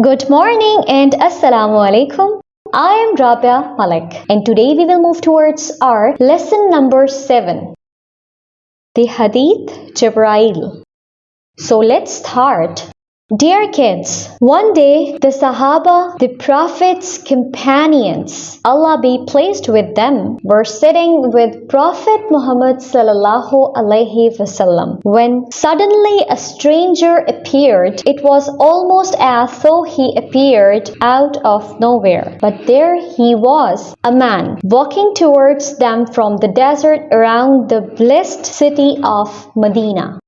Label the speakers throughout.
Speaker 1: Good morning and Assalamu alaikum. I am Rabia Malik and today we will move towards our lesson number 7, the Hadith Jibra'il. So let's start. Dear kids, one day the Sahaba, the Prophet's companions, Allah be pleased with them, were sitting with Prophet Muhammad sallallahu alaihi wasallam when suddenly a stranger appeared. It was almost as though he appeared out of nowhere. But there he was, a man, walking towards them from the desert around the blessed city of Medina.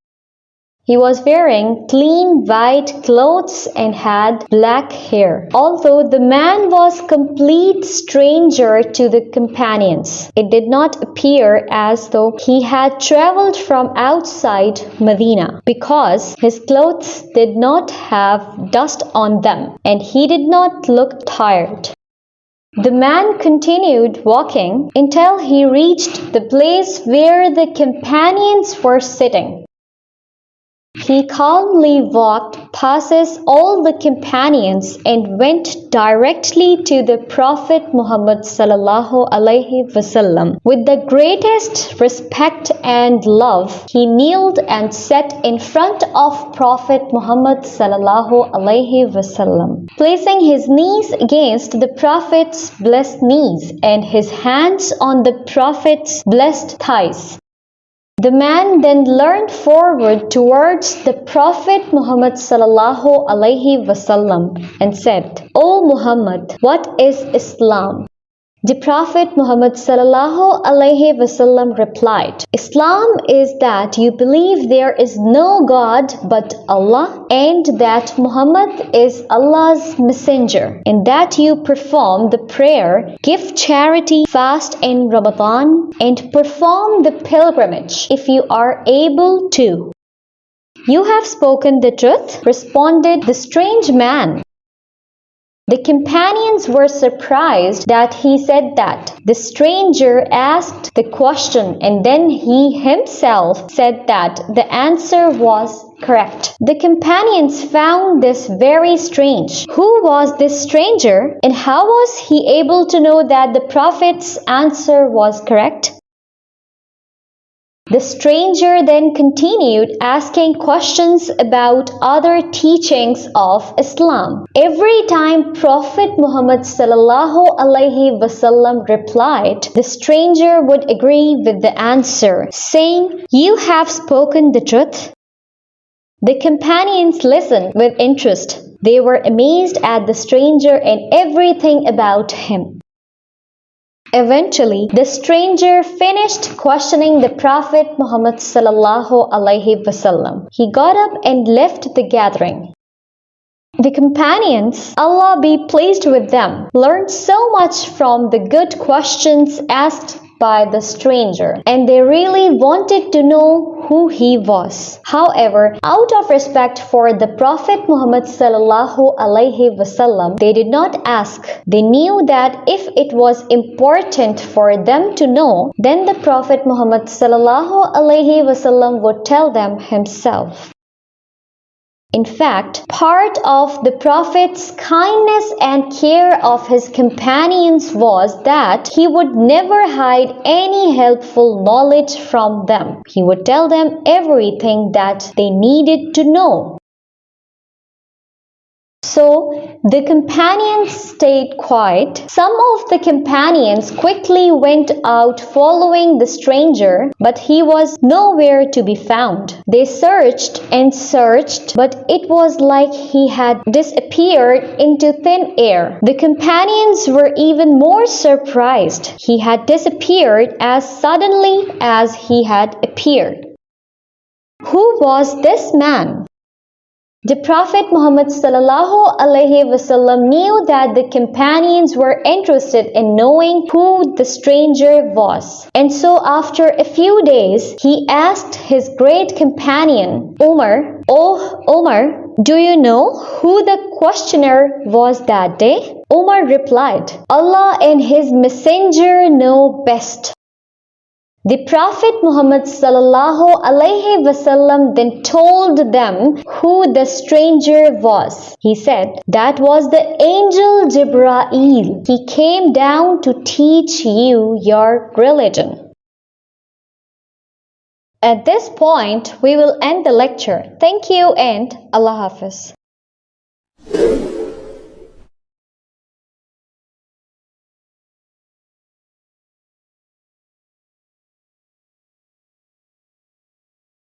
Speaker 1: He was wearing clean white clothes and had black hair. Although the man was a complete stranger to the companions, it did not appear as though he had traveled from outside Medina, because his clothes did not have dust on them and he did not look tired. The man continued walking until he reached the place where the companions were sitting. He calmly walked past all the companions and went directly to the Prophet Muhammad sallallahu alaihi wasallam. With the greatest respect and love, he kneeled and sat in front of Prophet Muhammad sallallahu alaihi wasallam, placing his knees against the Prophet's blessed knees and his hands on the Prophet's blessed thighs. The man then leaned forward towards the Prophet Muhammad sallallahu alaihi wasallam and said, "O Muhammad, what is Islam?" The Prophet Muhammad sallallahu alaihi wasallam replied, "Islam is that you believe there is no God but Allah, and that Muhammad is Allah's messenger, and that you perform the prayer, give charity, fast in Ramadan, and perform the pilgrimage if you are able to." "You have spoken the truth," responded the strange man. The companions were surprised that he said that. The stranger asked the question and then he himself said that the answer was correct. The companions found this very strange. Who was this stranger and how was he able to know that the Prophet's answer was correct? The stranger then continued asking questions about other teachings of Islam. Every time Prophet Muhammad sallallahu alaihi wasallam replied, the stranger would agree with the answer, saying, "You have spoken the truth." The companions listened with interest. They were amazed at the stranger and everything about him. Eventually, the stranger finished questioning the Prophet Muhammad sallallahu alaihi wasallam. He got up and left the gathering. The companions, Allah be pleased with them, learned so much from the good questions asked by the stranger, and they really wanted to know who he was. However, out of respect for the Prophet Muhammad sallallahu alaihi wasallam, they did not ask. They knew that if it was important for them to know, then the Prophet Muhammad sallallahu alaihi wasallam would tell them himself. In fact, part of the Prophet's kindness and care of his companions was that he would never hide any helpful knowledge from them. He would tell them everything that they needed to know. So, the companions stayed quiet. Some of the companions quickly went out following the stranger, but he was nowhere to be found. They searched and searched, but it was like he had disappeared into thin air. The companions were even more surprised. He had disappeared as suddenly as he had appeared. Who was this man? The Prophet Muhammad sallallahu alaihi wasallam knew that the companions were interested in knowing who the stranger was. And so after a few days, he asked his great companion, Umar, "Oh Umar, do you know who the questioner was that day?" Umar replied, "Allah and his messenger know best." The Prophet Muhammad sallallahu alaihi wasallam then told them who the stranger was. He said, that was the angel Jibra'il. He came down to teach you your religion. At this point, we will end the lecture. Thank you and Allah Hafiz.